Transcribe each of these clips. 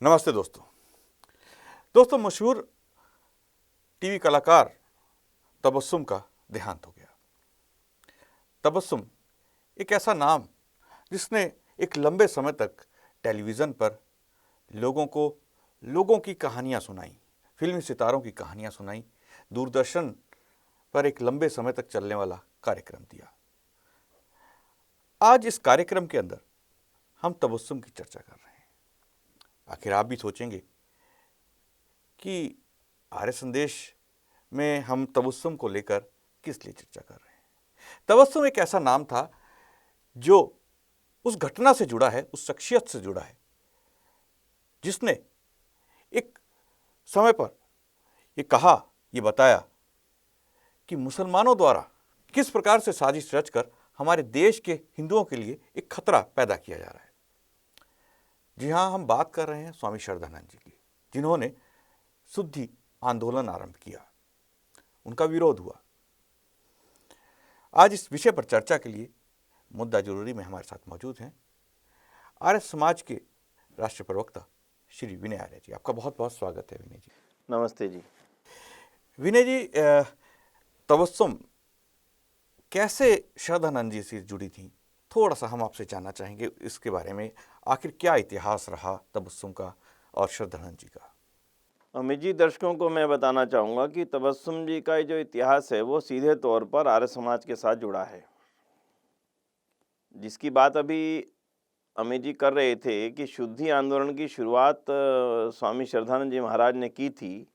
नमस्ते दोस्तों मशहूर टीवी कलाकार तबस्सुम का देहांत हो गया। तबस्सुम एक ऐसा नाम जिसने एक लंबे समय तक टेलीविज़न पर लोगों की कहानियां सुनाई, फिल्मी सितारों की कहानियां सुनाई, दूरदर्शन पर एक लंबे समय तक चलने वाला कार्यक्रम दिया। आज इस कार्यक्रम के अंदर हम तबस्सुम की चर्चा कर रहे हैं। आखिर आप भी सोचेंगे कि आर्य संदेश में हम तबस्सुम को लेकर किस लिए चर्चा कर रहे हैं। तबस्सुम एक ऐसा नाम था जो उस घटना से जुड़ा है, उस शख्सियत से जुड़ा है जिसने एक समय पर ये बताया कि मुसलमानों द्वारा किस प्रकार से साजिश रचकर हमारे देश के हिंदुओं के लिए एक खतरा पैदा किया जा रहा है। जी हाँ, हम बात कर रहे हैं स्वामी श्रद्धानंद जी की, जिन्होंने शुद्धि आंदोलन आरंभ किया, उनका विरोध हुआ। आज इस विषय पर चर्चा के लिए मुद्दा जरूरी में हमारे साथ मौजूद हैं आर्य समाज के राष्ट्रीय प्रवक्ता श्री विनय आर्य जी। आपका बहुत बहुत स्वागत है विनय जी। नमस्ते जी। विनय जी, तबस्सुम कैसे श्रद्धानंद जी से जुड़ी थी, थोड़ा सा हम आपसे जानना चाहेंगे इसके बारे में। आखिर क्या इतिहास रहा तबस्सुम का और श्रद्धानंद जी का? अमित जी, दर्शकों को मैं बताना चाहूँगा कि तबस्सुम जी का जो इतिहास है वो सीधे तौर पर आर्य समाज के साथ जुड़ा है। जिसकी बात अभी अमित जी कर रहे थे कि शुद्धि आंदोलन की शुरुआत स्वामी श्रद्धानंद जी महाराज ने की थी।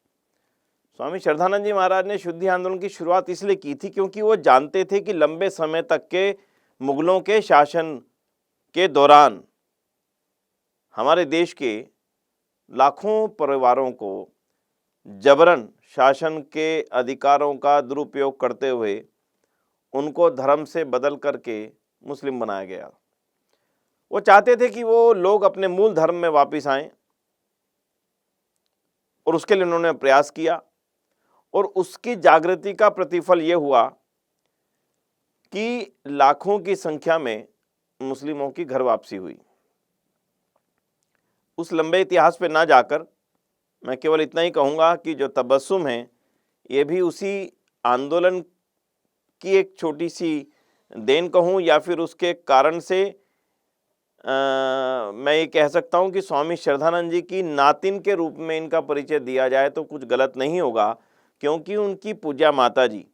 स्वामी श्रद्धानंद जी महाराज ने शुद्धि आंदोलन की शुरुआत इसलिए की थी क्योंकि वो जानते थे कि लंबे समय तक के मुगलों के शासन के दौरान हमारे देश के लाखों परिवारों को जबरन शासन के अधिकारों का दुरुपयोग करते हुए उनको धर्म से बदल करके मुस्लिम बनाया गया। वो चाहते थे कि वो लोग अपने मूल धर्म में वापस आएं और उसके लिए उन्होंने प्रयास किया और उसकी जागृति का प्रतिफल ये हुआ कि लाखों की संख्या में मुस्लिमों की घर वापसी हुई। उस लंबे इतिहास पे ना जाकर मैं केवल इतना ही कहूँगा कि जो तबस्सुम है ये भी उसी आंदोलन की एक छोटी सी देन कहूँ या फिर उसके कारण से मैं ये कह सकता हूँ कि स्वामी श्रद्धानंद जी की नातिन के रूप में इनका परिचय दिया जाए तो कुछ गलत नहीं होगा, क्योंकि उनकी पूज्या माता जी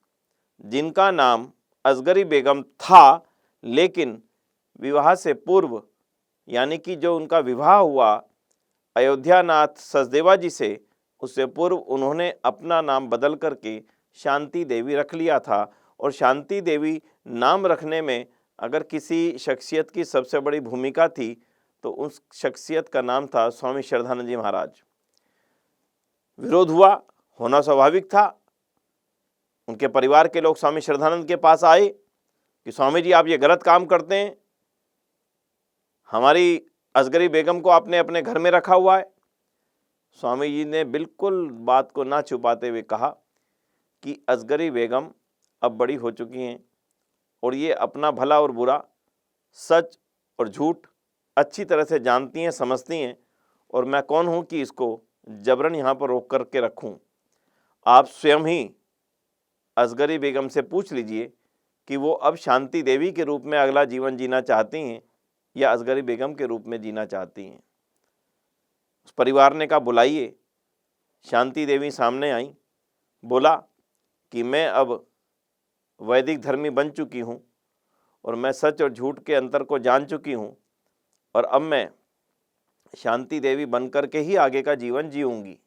जिनका नाम असगरी बेगम था, लेकिन विवाह से पूर्व यानी कि जो उनका विवाह हुआ अयोध्यानाथ सचदेवा जी से, उससे पूर्व उन्होंने अपना नाम बदल करके शांति देवी रख लिया था। और शांति देवी नाम रखने में अगर किसी शख्सियत की सबसे बड़ी भूमिका थी तो उस शख्सियत का नाम था स्वामी श्रद्धानंद जी महाराज। विरोध हुआ, होना स्वाभाविक था। उनके परिवार के लोग स्वामी श्रद्धानंद के पास आए कि स्वामी जी आप ये गलत काम करते हैं, हमारी असगरी बेगम को आपने अपने घर में रखा हुआ है। स्वामी जी ने बिल्कुल बात को ना छुपाते हुए कहा कि असगरी बेगम अब बड़ी हो चुकी हैं और ये अपना भला और बुरा, सच और झूठ अच्छी तरह से जानती हैं, समझती हैं, और मैं कौन हूँ कि इसको जबरन यहाँ पर रोक करके रखूँ। आप स्वयं ही असगरी बेगम से पूछ लीजिए कि वो अब शांति देवी के रूप में अगला जीवन जीना चाहती हैं या असगरी बेगम के रूप में जीना चाहती हैं। उस परिवार ने कहा बुलाइए। शांति देवी सामने आई, बोला कि मैं अब वैदिक धर्मी बन चुकी हूँ और मैं सच और झूठ के अंतर को जान चुकी हूँ और अब मैं शांति देवी बन करके ही आगे का जीवन जीऊँगी।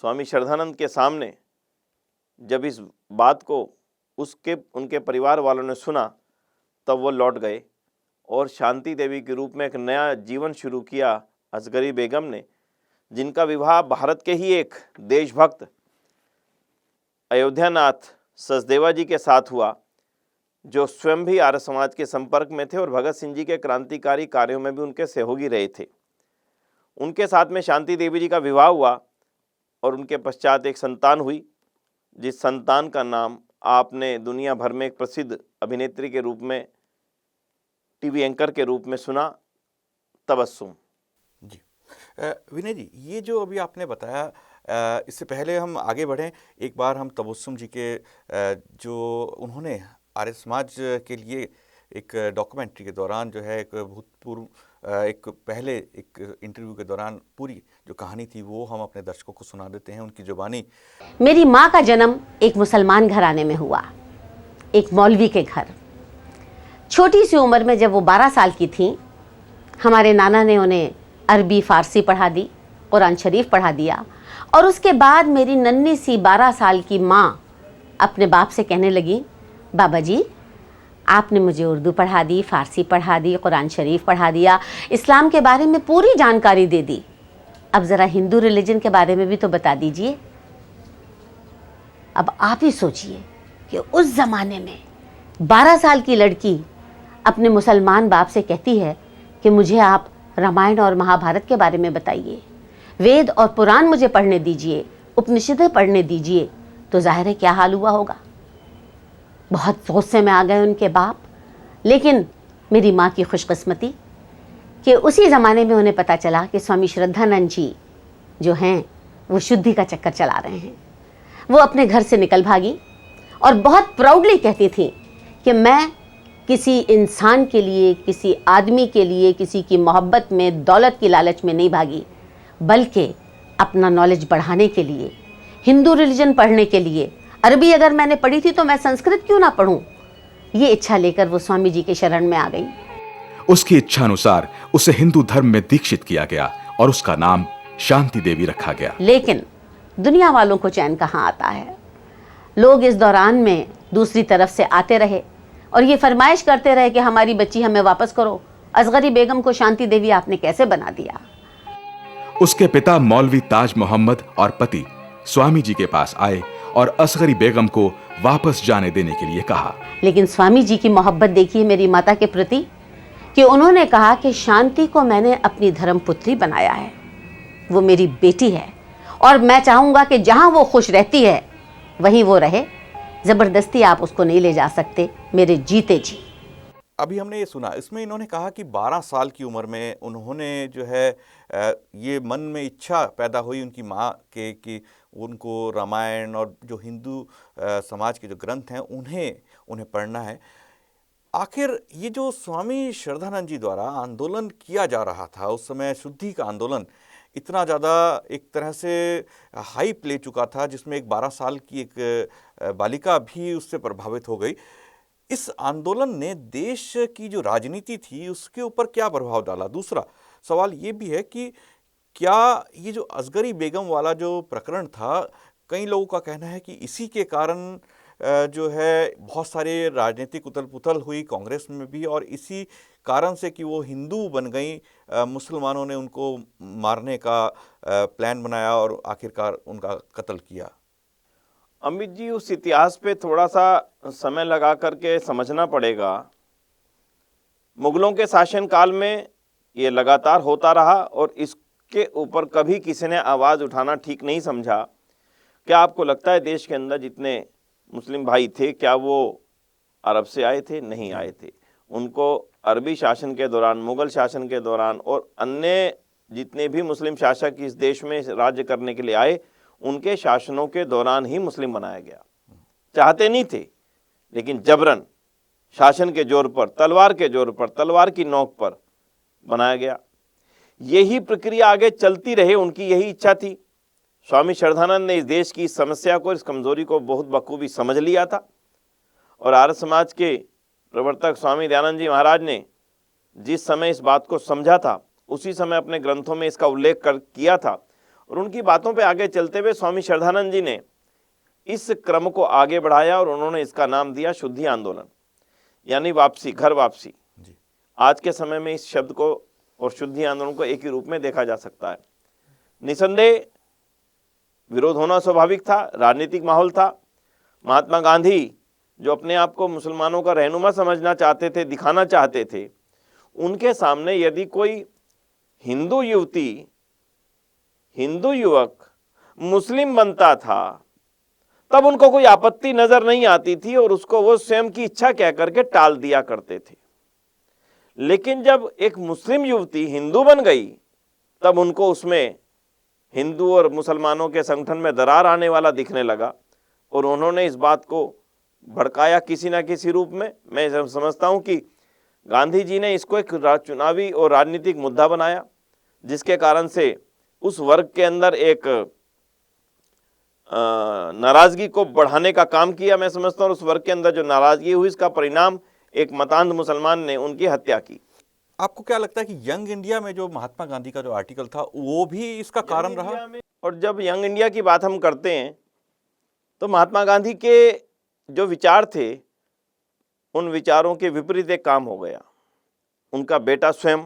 स्वामी श्रद्धानंद के सामने जब इस बात को उनके परिवार वालों ने सुना तब वो लौट गए और शांति देवी के रूप में एक नया जीवन शुरू किया असगरी बेगम ने, जिनका विवाह भारत के ही एक देशभक्त अयोध्यानाथ सचदेवा जी के साथ हुआ, जो स्वयं भी आर्य समाज के संपर्क में थे और भगत सिंह जी के क्रांतिकारी कार्यों में भी उनके सहयोगी रहे थे। उनके साथ में शांति देवी जी का विवाह हुआ और उनके पश्चात एक संतान हुई, जिस संतान का नाम आपने दुनिया भर में एक प्रसिद्ध अभिनेत्री के रूप में, टीवी एंकर के रूप में सुना, तबस्सुम। जी, विनय जी, ये जो अभी आपने बताया, इससे पहले हम आगे बढ़ें, एक बार हम तबस्सुम जी के जो उन्होंने आर्य समाज के लिए एक डॉक्यूमेंट्री के दौरान जो है, एक भूतपूर्व एक पहले एक इंटरव्यू के दौरान पूरी जो कहानी थी वो हम अपने दर्शकों को सुना देते हैं, उनकी जुबानी। मेरी माँ का जन्म एक मुसलमान घराने में हुआ, एक मौलवी के घर। छोटी सी उम्र में जब वो 12 साल की थी, हमारे नाना ने उन्हें अरबी फ़ारसी पढ़ा दी, कुरान शरीफ पढ़ा दिया, और उसके बाद मेरी नन्ही सी 12 साल की माँ अपने बाप से कहने लगी, बाबा जी आपने मुझे उर्दू पढ़ा दी, फ़ारसी पढ़ा दी, कुरान शरीफ पढ़ा दिया, इस्लाम के बारे में पूरी जानकारी दे दी, अब ज़रा हिंदू रिलीजन के बारे में भी तो बता दीजिए। अब आप ही सोचिए कि उस ज़माने में 12 साल की लड़की अपने मुसलमान बाप से कहती है कि मुझे आप रामायण और महाभारत के बारे में बताइए, वेद और पुराण मुझे पढ़ने दीजिए, उपनिषदें पढ़ने दीजिए, तो जाहिर है क्या हाल हुआ होगा। बहुत गुस्से में आ गए उनके बाप। लेकिन मेरी माँ की खुशकिस्मती कि उसी ज़माने में उन्हें पता चला कि स्वामी श्रद्धानंद जी जो हैं वो शुद्धि का चक्कर चला रहे हैं। वो अपने घर से निकल भागी और बहुत प्राउडली कहती थी कि मैं किसी इंसान के लिए, किसी आदमी के लिए, किसी की मोहब्बत में, दौलत की लालच में नहीं भागी, बल्कि अपना नॉलेज बढ़ाने के लिए, हिंदू रिलीजन पढ़ने के लिए। अरबी अगर मैंने पढ़ी थी तो मैं संस्कृत क्यों ना पढ़ूं, ये इच्छा लेकर वो स्वामी जी के शरण में आ गई। उसकी इच्छा अनुसार उसे हिंदू धर्म में दीक्षित किया गया और उसका नाम शांति देवी रखा गया। लेकिन दुनिया वालों को चैन कहाँ आता है। लोग इस दौरान में दूसरी तरफ से आते रहे और ये फरमाइश करते रहे कि हमारी बच्ची हमें वापस करो, असगरी बेगम को शांति देवी आपने कैसे बना दिया। उसके पिता मौलवी ताज मोहम्मद और पति स्वामी जी के पास आए और असगरी बेगम को वापस जाने देने के लिए कहा। लेकिन स्वामी जी की मोहब्बत देखिए मेरी माता के प्रति कि उन्होंने कहा कि शांति को मैंने अपनी धर्मपुत्री बनाया है, वो मेरी बेटी है और मैं चाहूँगा कि जहाँ वो खुश रहती है वहीं वो रहे, ज़बरदस्ती आप उसको नहीं ले जा सकते मेरे जीते जी। अभी हमने ये सुना, इसमें इन्होंने कहा कि 12 साल की उम्र में उन्होंने जो है ये मन में इच्छा पैदा हुई उनकी माँ के कि उनको रामायण और जो हिंदू समाज के जो ग्रंथ हैं उन्हें पढ़ना है। आखिर ये जो स्वामी श्रद्धानंद जी द्वारा आंदोलन किया जा रहा था उस समय, शुद्धि का आंदोलन इतना ज़्यादा एक तरह से हाइप ले चुका था, जिसमें एक 12 साल की एक बालिका भी उससे प्रभावित हो गई। इस आंदोलन ने देश की जो राजनीति थी उसके ऊपर क्या प्रभाव डाला? दूसरा सवाल ये भी है कि क्या ये जो असगरी बेगम वाला जो प्रकरण था, कई लोगों का कहना है कि इसी के कारण जो है बहुत सारे राजनीतिक उथल पुथल हुई कांग्रेस में भी, और इसी कारण से कि वो हिंदू बन गई, मुसलमानों ने उनको मारने का प्लान बनाया और आखिरकार उनका कत्ल किया। अमित जी, उस इतिहास पे थोड़ा सा समय लगा करके समझना पड़ेगा। मुगलों के शासनकाल में ये लगातार होता रहा और इसके ऊपर कभी किसी ने आवाज़ उठाना ठीक नहीं समझा। क्या आपको लगता है देश के अंदर जितने मुस्लिम भाई थे क्या वो अरब से आए थे? नहीं आए थे। उनको अरबी शासन के दौरान, मुग़ल शासन के दौरान और अन्य जितने भी मुस्लिम शासक इस देश में राज्य करने के लिए आए, उनके शासनों के दौरान ही मुस्लिम बनाया गया। चाहते नहीं थे, लेकिन जबरन शासन के जोर पर, तलवार के जोर पर, तलवार की नोक पर बनाया गया। यही प्रक्रिया आगे चलती रहे, उनकी यही इच्छा थी। स्वामी श्रद्धानंद ने इस देश की समस्या को, इस कमजोरी को बहुत बखूबी समझ लिया था और आर्य समाज के प्रवर्तक स्वामी दयानंद जी महाराज ने जिस समय इस बात को समझा था उसी समय अपने ग्रंथों में इसका उल्लेख किया था और उनकी बातों पे आगे चलते हुए स्वामी श्रद्धानंद जी ने इस क्रम को आगे बढ़ाया और उन्होंने इसका नाम दिया शुद्धि आंदोलन, यानी वापसी, घर वापसी। आज के समय में इस शब्द को और शुद्धि आंदोलन को एक ही रूप में देखा जा सकता है। निसंदेह विरोध होना स्वाभाविक था, राजनीतिक माहौल था। महात्मा गांधी जो अपने आप को मुसलमानों का रहनुमा समझना चाहते थे, दिखाना चाहते थे, उनके सामने यदि कोई हिंदू युवती, हिंदू युवक मुस्लिम बनता था तब उनको कोई आपत्ति नजर नहीं आती थी और उसको वो स्वयं की इच्छा कह करके टाल दिया करते थे। लेकिन जब एक मुस्लिम युवती हिंदू बन गई तब उनको उसमें हिंदू और मुसलमानों के संगठन में दरार आने वाला दिखने लगा और उन्होंने इस बात को भड़काया किसी ना किसी रूप में। मैं समझता हूं कि गांधी जी ने इसको एक चुनावी और राजनीतिक मुद्दा बनाया, जिसके कारण से उस वर्ग के अंदर एक नाराजगी को बढ़ाने का काम किया। मैं समझता हूँ उस वर्ग के अंदर जो नाराजगी हुई, इसका परिणाम एक मतांध मुसलमान ने उनकी हत्या की। आपको क्या लगता है कि यंग इंडिया में जो महात्मा गांधी का जो आर्टिकल था वो भी इसका कारण रहा? और जब यंग इंडिया की बात हम करते हैं तो महात्मा गांधी के जो विचार थे उन विचारों के विपरीत एक काम हो गया। उनका बेटा स्वयं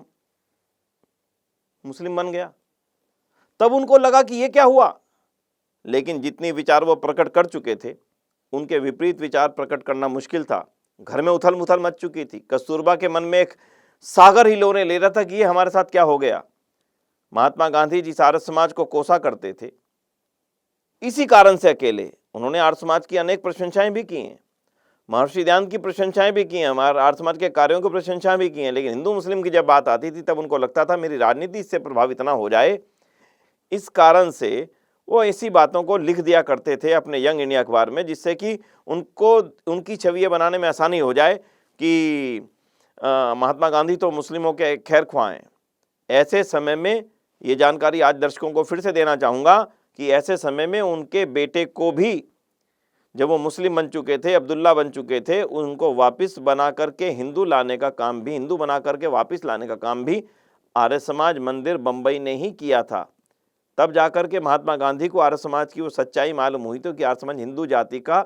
मुस्लिम बन गया। तब उनको लगा कि ये क्या हुआ, लेकिन जितनी विचार वो प्रकट कर चुके थे उनके विपरीत विचार प्रकट करना मुश्किल था। घर में उथल मुथल मच चुकी थी। कस्तूरबा के मन में एक सागर ही लोने ले रहा था कि ये हमारे साथ क्या हो गया। महात्मा गांधी जिस आर्य समाज को कोसा करते थे, इसी कारण से अकेले उन्होंने आर्य समाज की अनेक प्रशंसाएं भी की हैं, महर्षि दयानंद की प्रशंसाएं भी की हैं, हमारे आर्य समाज के कार्यों की प्रशंसाएं भी की हैं। लेकिन हिंदू मुस्लिम की जब बात आती थी तब उनको लगता था मेरी राजनीति इससे प्रभावित ना हो जाए। इस कारण से वो ऐसी बातों को लिख दिया करते थे अपने यंग इंडिया अखबार में, जिससे कि उनको उनकी छवि बनाने में आसानी हो जाए कि महात्मा गांधी तो मुस्लिमों के खैर ख्वाह हैं। ऐसे समय में ये जानकारी आज दर्शकों को फिर से देना चाहूँगा कि ऐसे समय में उनके बेटे को भी, जब वो मुस्लिम बन चुके थे, अब्दुल्ला बन चुके थे, उनको वापस बना करके हिंदू लाने का काम भी, हिंदू बना करके वापस लाने का काम भी आर्य समाज मंदिर बम्बई ने ही किया था। तब जाकर के महात्मा गांधी को आर्य समाज की वो सच्चाई मालूम हुई तो कि आर्य समाज हिंदू जाति का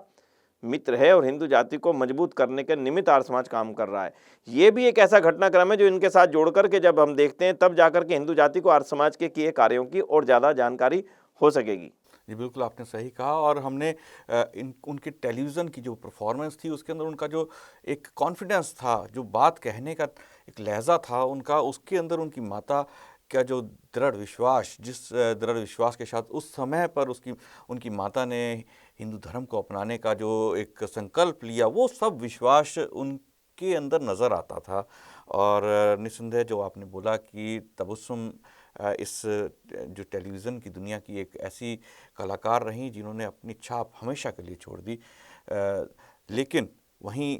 मित्र है और हिंदू जाति को मजबूत करने के निमित्त आर्य समाज काम कर रहा है। ये भी एक ऐसा घटनाक्रम है जो इनके साथ जोड़ करके जब हम देखते हैं तब जाकर के हिंदू जाति को आर्य समाज के किए कार्यों की और ज़्यादा जानकारी हो सकेगी। जी बिल्कुल, आपने सही कहा। और हमने उनके टेलीविज़न की जो परफॉर्मेंस थी उसके अंदर उनका जो एक कॉन्फिडेंस था, जो बात कहने का एक लहजा था उनका, उसके अंदर उनकी माता का जो दृढ़ विश्वास, जिस दृढ़ विश्वास के साथ उस समय पर उनकी माता ने हिंदू धर्म को अपनाने का जो एक संकल्प लिया, वो सब विश्वास उनके अंदर नज़र आता था। और निस्संदेह जो आपने बोला कि तबस्सुम इस जो टेलीविज़न की दुनिया की एक ऐसी कलाकार रहीं जिन्होंने अपनी छाप हमेशा के लिए छोड़ दी। लेकिन वहीं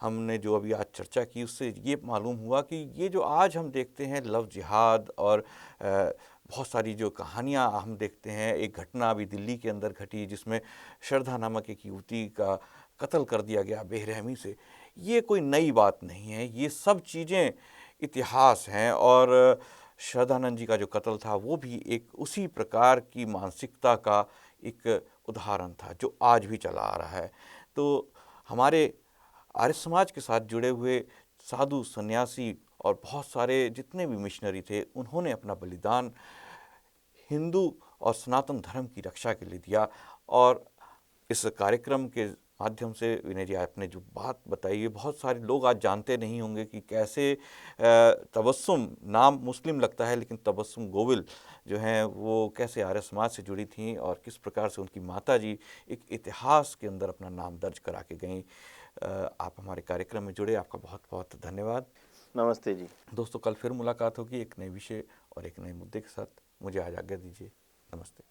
हमने जो अभी आज चर्चा की उससे ये मालूम हुआ कि ये जो आज हम देखते हैं लव जिहाद और बहुत सारी जो कहानियाँ हम देखते हैं, एक घटना अभी दिल्ली के अंदर घटी जिसमें श्रद्धा नामक एक युवती का कत्ल कर दिया गया बेरहमी से, ये कोई नई बात नहीं है, ये सब चीज़ें इतिहास हैं। और श्रद्धानंद जी का जो कत्ल था वो भी एक उसी प्रकार की मानसिकता का एक उदाहरण था जो आज भी चला आ रहा है। तो हमारे आर्य समाज के साथ जुड़े हुए साधु सन्यासी और बहुत सारे जितने भी मिशनरी थे, उन्होंने अपना बलिदान हिंदू और सनातन धर्म की रक्षा के लिए दिया। और इस कार्यक्रम के माध्यम से विनय जी आपने जो बात बताई है, बहुत सारे लोग आज जानते नहीं होंगे कि कैसे तबस्सुम नाम मुस्लिम लगता है लेकिन तबस्सुम गोविल जो हैं वो कैसे आर्य समाज से जुड़ी थीं और किस प्रकार से उनकी माता जी एक इतिहास के अंदर अपना नाम दर्ज करा के गईं। आप हमारे कार्यक्रम में जुड़े, आपका बहुत बहुत धन्यवाद। नमस्ते जी। दोस्तों, कल फिर मुलाकात होगी एक नए विषय और एक नए मुद्दे के साथ। मुझे आज आज्ञा दीजिए। नमस्ते।